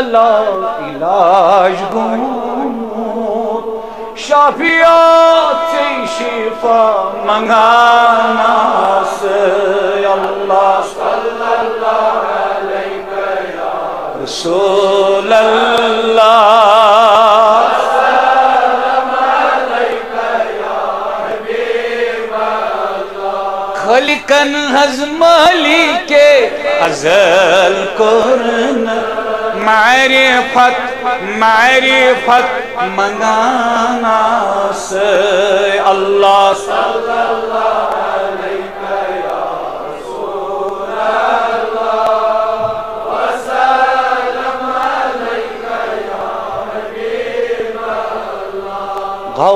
لا علاج گموت شافیات سے شفا منگانا سے اللہ صلی اللہ علیہ یا رسول اللہ سلام علیک یا حبیب اللہ خلقن حزم علی کے ازل کرن معرفت منگانا سے اللہ صلی اللہ علیہ یا رسول اللہ وسلم علیک یا حبیب اللہ